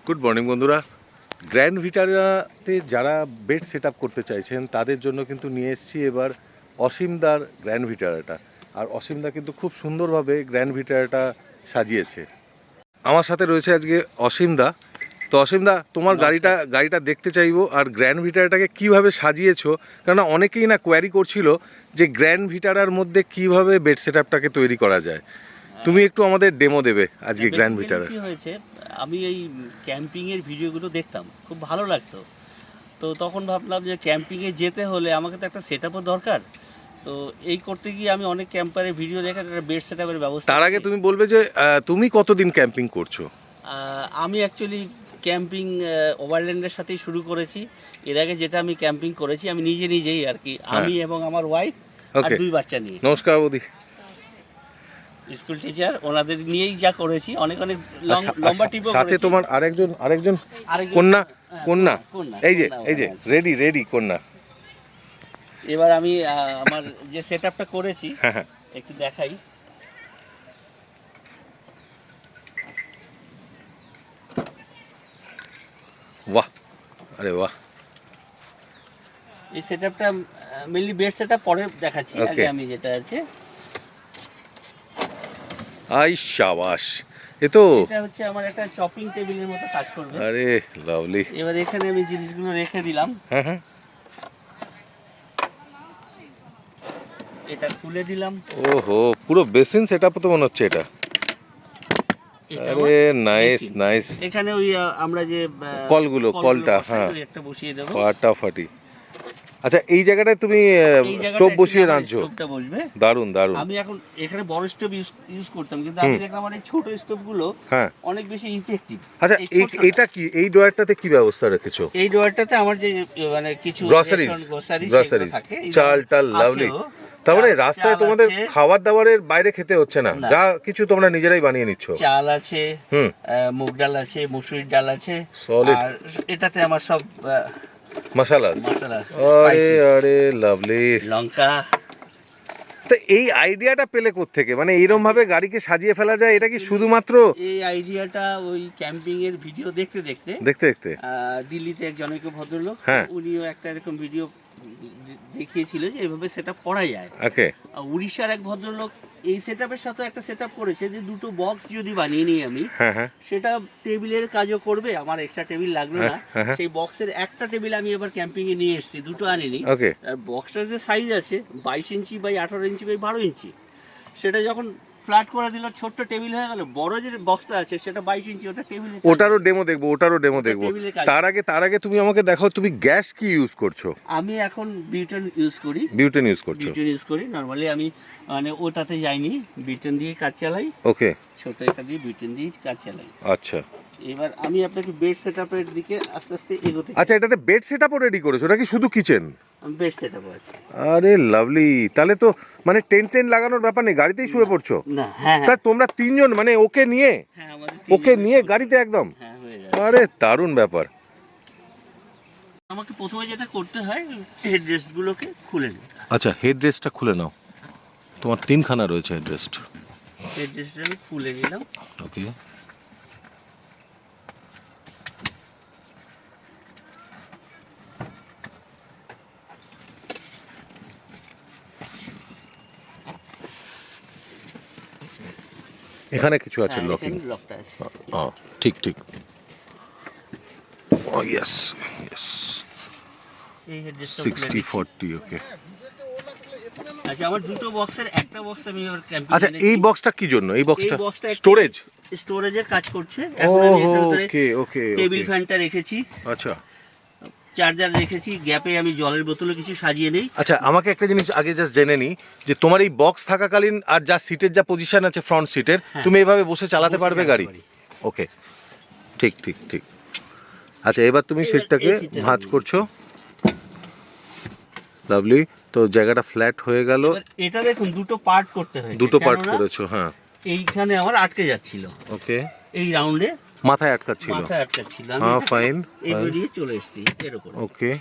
Good morning বন্ধুরা। Grand ভিটারাতে যারা bed set up করতে চাইছেন তাদের জন্য কিন্তু নিয়ে এসেছি এবার অসীমদার গ্র্যান্ড ভিটারাটা। আর অসীমদা কিন্তু খুব সুন্দরভাবে গ্র্যান্ড ভিটারাটা সাজিয়েছে। আমার সাথে রয়েছে আজকে অসীমদা। তো অসীমদা, তোমার গাড়িটা দেখতে চাইবো, আর গ্র্যান্ড ভিটারাটাকে কীভাবে সাজিয়েছো, কেননা অনেকেই না কোয়ারি করছিল যে গ্র্যান্ড ভিটারার মধ্যে কীভাবে বেড সেট আপটাকে তৈরি করা যায়। তুমি একটু আমাদের ডেমো দেবে আজকে গ্র্যান্ড ভিটারা। কি হয়েছে, আমি এই ক্যাম্পিংয়ের ভিডিওগুলো দেখতাম, খুব ভালো লাগতো। তো তখন ভাবলাম যে ক্যাম্পিংয়ে যেতে হলে আমাকে তো একটা সেট আপও দরকার। তো এই করতে গিয়ে আমি অনেক ক্যাম্পারের ভিডিও দেখে একটা বেড সেট আপের ব্যবস্থা। তার আগে তুমি বলবে যে তুমি কতদিন ক্যাম্পিং করছো? আমি অ্যাকচুয়ালি ক্যাম্পিং ওভারল্যান্ডের সাথেই শুরু করেছি। এর আগে যেটা আমি ক্যাম্পিং করেছি আমি নিজেই আর কি, আমি এবং আমার ওয়াইফ আর 2 বাচ্চা নিয়ে। নমস্কার বৌদি। স্কুল টিচার, ওনাদের নিয়েই যা করেছি। অনেক লম্বা ট্রিপও করেছি। সাথে তোমার আরেকজন কন্যা এই যে রেডি কন্যা। এবার আমি আমার যে সেটআপটা করেছি একটু দেখাই। বাহ, আরে বাহ। এই সেটআপটা মেইনলি বেড সেটআপ পরে দেখাচ্ছি। আগে আমি যেটা আছে, আই শাবাশ, এটা হচ্ছে আমার একটা চপিং টেবিলের মতো কাজ করবে। আরে লাভলি। এবার এখানে আমি জিনিসগুলো রেখে দিলাম। এটা খুলে দিলাম। ওহো, পুরো বেসিন সেটআপ তো মনে হচ্ছে এটা। আরে নাইস। এখানে ওই আমরা যে কলটা একটা বসিয়ে দেব, ফাটাফাটি। আচ্ছা, এই জায়গাটায় তুমি স্টোভ বসিয়ে রাঁধছো? স্টোভটা বসবে। দারুন। আমি এখন এখানে বড় স্টোভ ইউজ করতাম, কিন্তু আমি দেখলাম আমার এই ছোট স্টোভগুলো অনেক বেশি ইফেক্টিভ। আচ্ছা, এটা কি, এই ড্রয়ারটাতে কি ব্যবস্থা রেখেছো? এই ড্রয়ারটাতে আমার যে মানে কিছু গ্রসারিজ থাকে, চাল লাভলি। তার মানে রাস্তায় তোমাদের খাবার দাবারের বাইরে খেতে হচ্ছে না, যা কিছু তোমরা নিজেরাই বানিয়ে নিচ্ছ। চাল আছে, মুগ ডাল আছে, মসুরির ডাল আছে, আর এটাতে আমার সব মশলা। আরে লাভলি। লঙ্কা। তো এই আইডিয়াটা পেলে কোত্থেকে, মানে এইরকম ভাবে গাড়িকে সাজিয়ে ফেলা যায়? এটা কি শুধুমাত্র এই আইডিয়াটা ওই ক্যাম্পিং এর ভিডিও দেখতে দিল্লিতে এক জনৈক ভদ্রলোক, উনিও একটা এরকম ভিডিও দেখিয়েছিল যে এইভাবে সেটআপ করা যায়। উড়িষ্যার এক ভদ্রলোক এই সেটআপের সাথে একটা সেটআপ করেছে যে 2টো বক্স যদি বানিয়ে নিই আমি, সেটা টেবিলের কাজও করবে, আমার এক্সট্রা টেবিল লাগলো না। সেই বক্সের একটা টেবিল আমি এবার ক্যাম্পিং এ নিয়ে এসেছি, 2টো আনিনি। আর বক্সটার যে সাইজ আছে 22 ইঞ্চি বাই 18 ইঞ্চি বাই 12 ইঞ্চি, সেটা যখন ফ্ল্যাট করে দিল ছোট্ট টেবিল হয়ে গেল। বড় যে বক্সটা আছে সেটা 22 ইঞ্চি, ওটা টেবিলে, ওটারও ডেমো দেখবো। তার আগে তুমি আমাকে দেখাও, তুমি গ্যাস কি ইউজ করছো? আমি এখন বিউটেন ইউজ করি। নরমালি আমি মানে ওটাতে যাইনি, বিউটেন দিয়ে কাজ চালাই। ছোট এটা দিয়ে বিউটেন দিয়ে কাজ চালাই। আচ্ছা, এবার আমি আপনাকে বেড সেটআপের দিকে আস্তে আস্তে এগোতে। আচ্ছা, এটাতে বেড সেটআপও রেডি করেছো নাকি শুধু কিচেন? বেড সেটআপ আছে। আরে লাভলি, তাহলে তো মানে টেন্ট লাগানোর ব্যাপার নেই, গাড়িতেই শুয়ে পড়ছো? না, তা তোমরা 3 জন মানে ওকে নিয়ে গাড়িতে একদম? আরে দারুণ ব্যাপার। আমাকে প্রথমে যেটা করতে হয়, হেডরেস্ট গুলোকে খুলে নিতে। আচ্ছা, হেডরেস্টটা খুলে নাও। তোমার 3খানা রয়েছে হেডরেস্ট। হেডরেস্টটা আমি খুলে নিলাম। ওকে। এখানে কিছু আছে, লকটা আছে। ঠিক। ও ইয়েস। এই হেডরেস্টটা 60-40। ওকে। আচ্ছা, আমার 2টো বক্সের একটা বক্স আমি এবার ক্যাম্পিং। আচ্ছা, এই বক্সটা কি জন্য? এই বক্সটা স্টোরেজের কাজ করছে। এখন আমি এর ভিতরে টেবিল ফ্যানটা রেখেছি। আচ্ছা, চার্জার রেখেছি। গ্যাপে আমি জলের বোতলও কিছু সাজিয়ে নেই। আচ্ছা, আমাকে একটা জিনিস আগে জাস্ট জেনে নিই, যে তোমার এই বক্স থাকাকালীন আর যা সিটের যা পজিশন আছে ফ্রন্ট সিটের, তুমি এইভাবে বসে চালাতে পারবে গাড়ি? ওকে, ঠিক। আচ্ছা, এবার তুমি সিটটাকে ভাঁজ করছো। লাভলি। তো জায়গাটা ফ্ল্যাট হয়ে গেল। এটা দেখুন, 2টো পার্ট করতে হয়েছে। 2টো পার্ট করেছো? এইখানে আমার আটকে যাচ্ছিল। ওকে। এই রাউন্ডে মাথায় আটকাচ্ছিল। ফাইন। এগিয়ে চলে এসেছি এর উপর। ওকে।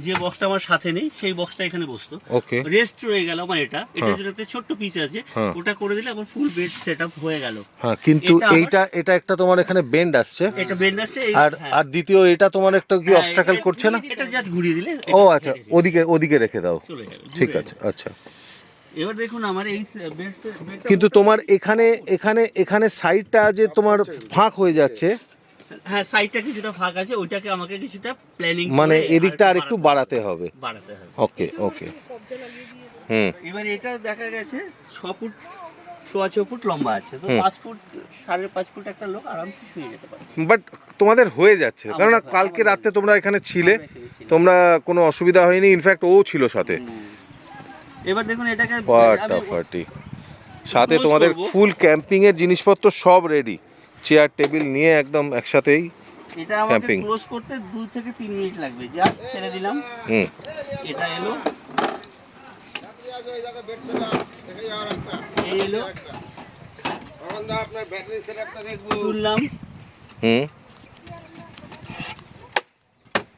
যে বক্সটা আমার সাথে নেই সেই বক্সটা এখানে বসতো। ওকে, রেস্ট রয়ে গেল আমার এটার জন্য একটা ছোট্ট পিস আছে, ওটা করে দিলে আমার ফুল বেড সেটআপ হয়ে গেল। হ্যাঁ, কিন্তু এটা একটা তোমার এখানে বেন্ড আসছে, এটা বেন্ড আসছে। আর দ্বিতীয় এটা তোমার একটা কি অবস্টাকল করছে না? এটা জাস্ট ঘুরিয়ে দিলে। ও আচ্ছা, ওদিকে রেখে দাও, ঠিক আছে। আচ্ছা, এবার দেখুন আমার এই কিন্তু তোমার এখানে সাইডটা যে তোমার ফাঁক হয়ে যাচ্ছে। হ্যাঁ, সাইডটা কিছুটা ফাঁক আছে, ওইটাকে আমাকে কিছুটা প্ল্যানিং মানে এদিকটা আরেকটু বাড়াতে হবে। ওকে। এবার এটা দেখা গেছে 6 ফুট 6.5 ফুট লম্বা আছে, তো 5 ফুট 5.5 ফুট একটা লোক আরামসে শুয়ে যেতে পারে। বাট তোমাদের হয়ে যাচ্ছে, কারণ কালকে রাতে তোমরা এখানে ছিলে, তোমরা কোনো অসুবিধা হয়নি, ইনফ্যাক্ট ও ছিল সাথে। এবার দেখুন এটাকে ফাটাফাটি, সাথে তোমাদের ফুল ক্যাম্পিং এর জিনিসপত্র সব রেডি, চেয়ার টেবিল নিয়ে একদম একসাথেই। এটা আমাকে ক্লোজ করতে 2 থেকে 3 মিনিট লাগবে, জাস্ট ছেড়ে দিলাম। এটা এলো, এলো, আপনার ব্যাটারি সেটআপটা দেখবো,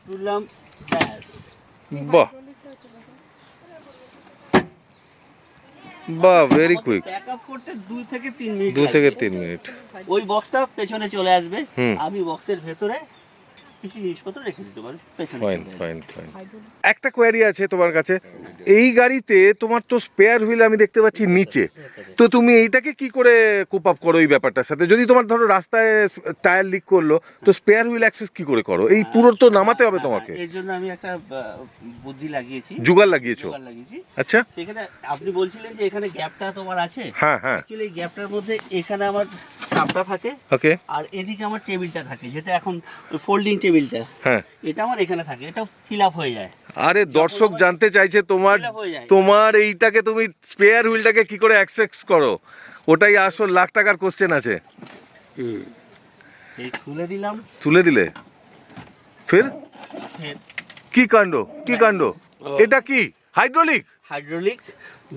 তুললাম, ব্যাস। বাহ, ভেরি কুইক। ব্যাকআপ করতে 2 থেকে 3 মিনিট, 2 থেকে 3 মিনিট। ওই বক্সটা পেছনে চলে আসবে, আমি বক্সের ভেতরে কিছু জিনিসপত্র রেখে দিতে পারি পেছনে। ফাইন। একটা কোয়ারি আছে তোমার কাছে, এই গাড়িতে তোমার তো স্পেয়ার হুইল আমি দেখতে পাচ্ছি নিচে, তো তুমি এইটাকে কি করে কোপ আপ করো এই ব্যাপারটার সাথে? যদি তোমার ধরো রাস্তায় টায়ার লিক করলো, তো স্পেয়ার হুইল অ্যাক্সেস কি করে করো? এই পুরো তো নামাতে হবে তোমাকে। এর জন্য আমি একটা বুদ্ধি লাগিয়েছি, জুগাড় লাগিয়েছি। আচ্ছা, সেখানে আপনি বলছিলেন যে এখানে গ্যাপটা তোমার আছে। হ্যাঁ, অ্যাকচুয়ালি এই গ্যাপটার মধ্যে এখানে আমার কাপটা থাকে, ওকে, আর এদিকে আমার টেবিলটা থাকে, যেটা এখন ফোল্ডিং টেবিলটা, হ্যাঁ, এটা আমার এখানে থাকে, এটা ফিল আপ হয়ে যায়। আরে দর্শক জানতে চাইছে তোমার এইটাকে তুমি স্পেয়ার হুইলটাকে কি করে অ্যাক্সেস করো, ওটাই আসল লাখ টাকার কোশ্চেন আছে। এই তুলে দিলে ফির কি কাণ্ড? এটা কি হাইড্রোলিক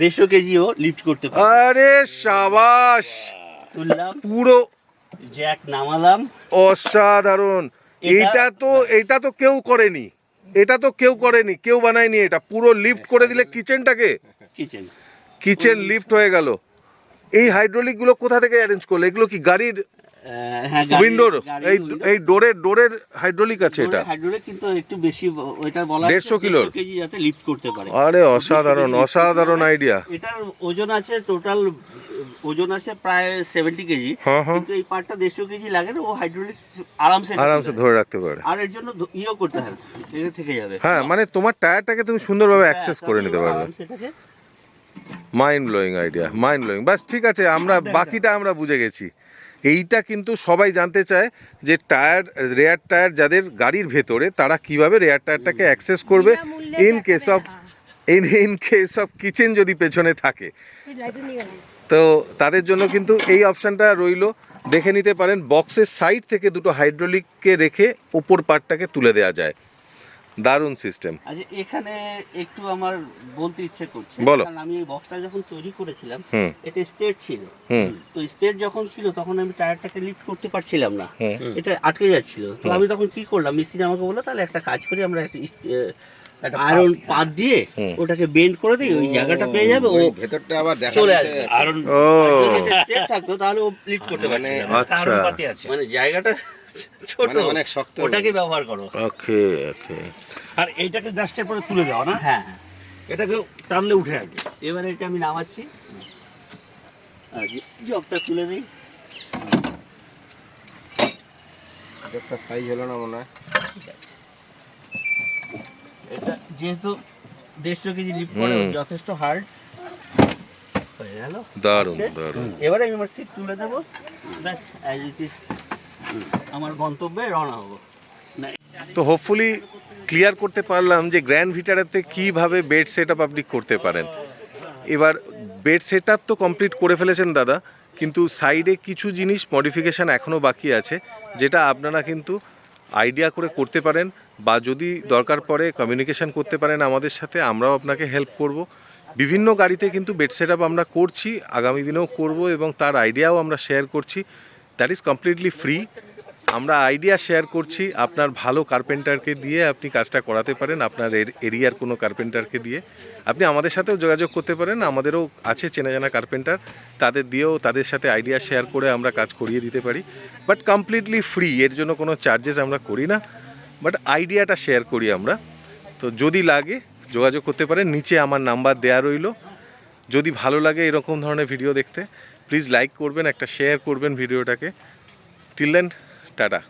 150 কেজিও লিফট করতে পারে। আরে শাবাশ, তুললাম, পুরো জ্যাক নামালাম, অসাধারণ। এটা তো কেউ করেনি, কেউ বানায়নি, এটা পুরো লিফট করে দিলে কিচেন লিফট হয়ে গেল। এই হাইড্রোলিক গুলো কোথা থেকে অ্যারেঞ্জ করলে? এগুলো কি গাড়ির উইন্ডোর এই ডোরের হাইড্রোলিক আছে? এটা হাইড্রোলিক, কিন্তু একটু বেশি, ওইটা বলা 150 কেজি যাতে লিফট করতে পারে। আরে অসাধারণ আইডিয়া। এটার ওজন আছে, টোটাল ওজন আছে প্রায় 70 কেজি, কিন্তু এই পার্টটা 150 কেজি লাগে না, ও হাইড্রোলিক আরামসে ধরে রাখতে পারে। আর এর জন্য ইও করতে হবে, এটা থেকে যাবে। হ্যাঁ, মানে তোমার টায়ারটাকে তুমি সুন্দরভাবে অ্যাক্সেস করে নিতে পারবে। মাইন্ড ব্লোয়িং আইডিয়া, বাস ঠিক আছে, বাকিটা আমরা বুঝে গেছি। এইটা কিন্তু সবাই জানতে চায় যে রেয়ার টায়ার যাদের গাড়ির ভেতরে, তারা কিভাবে রেয়ার টায়ারটাকে অ্যাক্সেস করবে ইন কেস অফ কিচেন যদি পেছনে থাকে, তো তাদের জন্য কিন্তু এই অপশানটা রইলো। দেখে নিতে পারেন, বক্সের সাইড থেকে দুটো হাইড্রোলিককে রেখে ওপর পার্টটাকে তুলে দেওয়া যায়। দারুণ সিস্টেম। আচ্ছা, এখানে একটু আমার বলতে ইচ্ছে করছে, কারণ আমি এই বক্সটা যখন তৈরি করেছিলাম, এটা স্ট্রেট ছিল, তো স্ট্রেট যখন ছিল তখন আমি টায়ারটাকে লিফট করতে পারছিলাম না, এটা আটকে যাচ্ছিল। তো আমি তখন কি করলাম, মিস্ত্রি আমাকে বললো তাহলে একটা কাজ করি, আমরা একটা আয়রন পাত দিয়ে ওটাকে বেন্ড করে দিই, ওই জায়গাটা পেয়ে যাবে, ও ভেতরটা আবার চলে আসবে। আয়রন স্ট্রেট থাকতো তাহলে ও লিফট করতে পারছে না, কারণ পাতি আছে, মানে জায়গাটা ছোট, অনেক শক্ত, ওটাকে ব্যবহার করো। ওকে। আর এইটাকে জাস্টের পরে তুলে দাও না? হ্যাঁ, এটাকে টানলে উঠে আসবে। এবারে এটা আমি নামাচ্ছি, জগটা তুলে দিই। একটা সাইজ হলো না মনে হয়। এটা যেহেতু 150 কেজি লিফট করে, যথেষ্ট হার্ড হয়ে গেল। দারুণ। এবারে আমি আমার সিট তুলে দেবো, ব্যাস, অ্যাজ ইট ইজ আমার গন্তব্যে রওনা হবো। তো হোপফুলি ক্লিয়ার করতে পারলাম যে গ্র্যান্ড ভিটারাতে কীভাবে বেড সেট আপ আপনি করতে পারেন। এবার বেড সেট আপ তো কমপ্লিট করে ফেলেছেন দাদা, কিন্তু সাইডে কিছু জিনিস মডিফিকেশান এখনও বাকি আছে, যেটা আপনারা কিন্তু আইডিয়া করে করতে পারেন, বা যদি দরকার পড়ে কমিউনিকেশান করতে পারেন আমাদের সাথে, আমরাও আপনাকে হেল্প করব। বিভিন্ন গাড়িতে কিন্তু বেড সেট আপ আমরা করছি, আগামী দিনেও করব, এবং তার আইডিয়াও আমরা শেয়ার করছি। That is completely free. আমরা আইডিয়া শেয়ার করছি, আপনার ভালো কার্পেন্টারকে দিয়ে আপনি কাজটা করাতে পারেন, আপনার এরিয়ার কোনো কার্পেন্টারকে দিয়ে আপনি আমাদের সাথেও যোগাযোগ করতে পারেন। আমাদেরও আছে চেনা জানা কার্পেন্টার, তাদের দিয়েও তাদের সাথে আইডিয়া শেয়ার করে আমরা কাজ করিয়ে দিতে পারি, বাট কমপ্লিটলি ফ্রি, এর জন্য কোনো চার্জেস আমরা করি না, বাট আইডিয়াটা শেয়ার করি আমরা। তো যদি লাগে যোগাযোগ করতে পারেন, নিচে আমার নাম্বার দেয়া রইল। যদি ভালো লাগে এরকম ধরনের ভিডিও দেখতে, প্লিজ লাইক করবেন, একটা শেয়ার করবেন ভিডিওটাকে। Till then, tata.